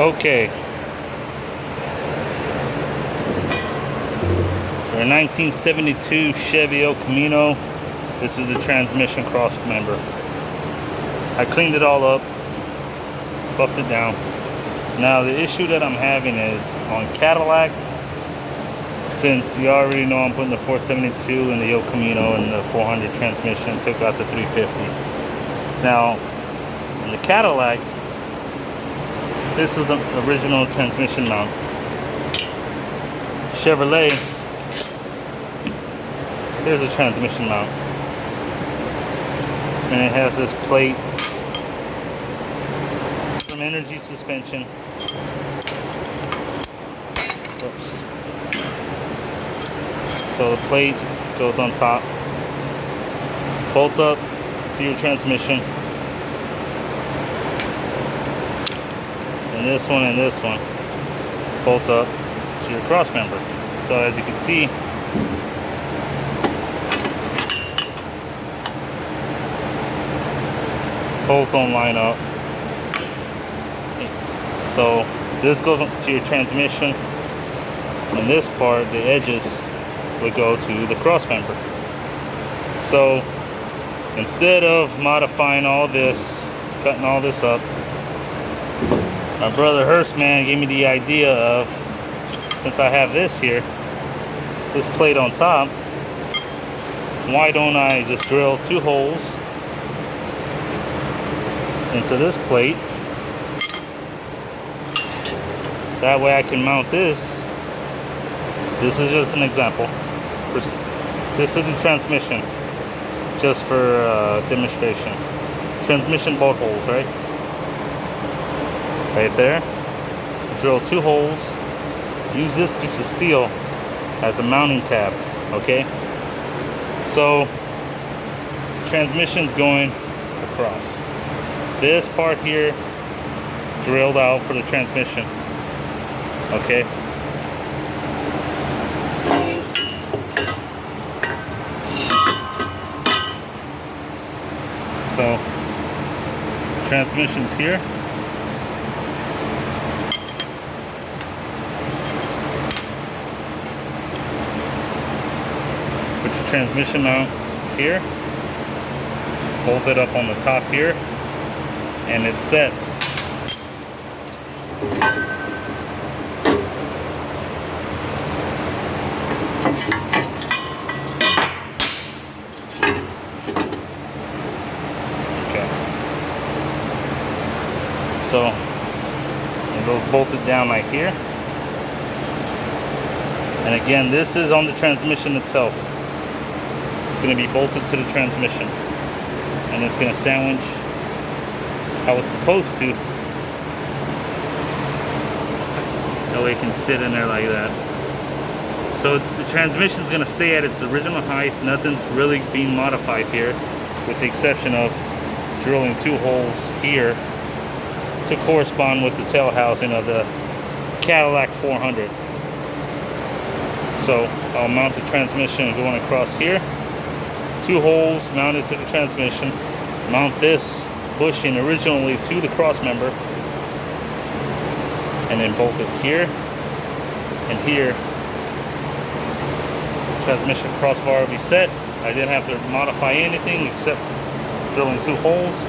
Okay. For a 1972 Chevy El Camino, this is the transmission cross member. I cleaned it all up, buffed it down. Now the issue that I'm having is on Cadillac, since you already know I'm putting the 472 in the El Camino and the 400 transmission, took out the 350. Now, in the Cadillac, this is the original transmission mount. Chevrolet, here's a transmission mount. And it has this plate, some energy suspension. Oops. So the plate goes on top, bolts up to your transmission. And this one bolt up to your cross member. So as you can see, both don't line up. So this goes to your transmission, and this part, the edges, would go to the cross member. So instead of modifying all this, cutting all this up, my brother Hurstman gave me the idea of, since I have this here, this plate on top, why don't I just drill 2 holes into this plate? That way I can mount this. This is just an example. This is the transmission, just for demonstration. Transmission bolt holes, right? Right there. Drill 2 holes. Use this piece of steel as a mounting tab, okay? So, transmission's going across. This part here, drilled out for the transmission, okay? So, transmission's here. Put your transmission mount here. Bolt it up on the top here. And it's set. So it goes bolted down like here. And again, this is on the transmission itself. It's going to be bolted to the transmission. And it's going to sandwich how it's supposed to. That way it can sit in there like that. So the transmission is going to stay at its original height. Nothing's really being modified here, with the exception of drilling 2 holes here to correspond with the tail housing of the Cadillac 400. So I'll mount the transmission going across here. 2 holes mounted to the transmission. Mount this bushing originally to the cross member, and then bolt it here and here. Transmission crossbar will be set. I didn't have to modify anything except drilling 2 holes.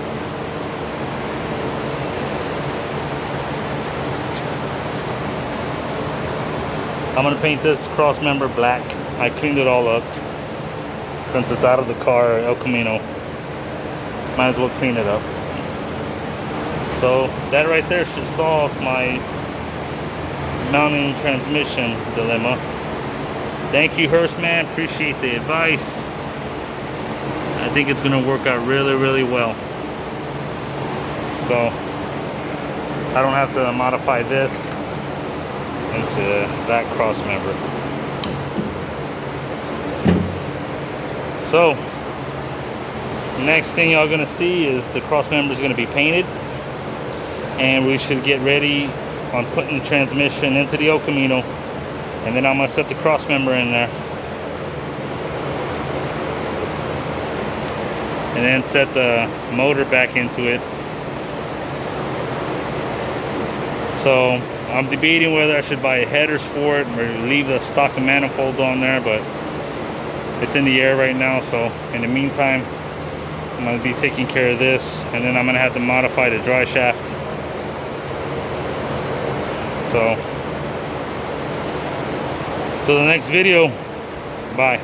I'm going to paint this cross member black. I cleaned it all up. Since it's out of the car, El Camino, might as well clean it up. So that right there should solve my mounting transmission dilemma. Thank you, Hurstman. Appreciate the advice. I think it's going to work out really, really well. So I don't have to modify this into that cross member. So next thing y'all gonna see is the cross member is gonna be painted, and we should get ready on putting the transmission into the El Camino, and then I'm gonna set the cross member in there, and then set the motor back into it. So I'm debating whether I should buy headers for it or leave the stock of manifolds on there, but it's in the air right now. So in the meantime, I'm going to be taking care of this, and then I'm going to have to modify the dry shaft. So till the next video, bye.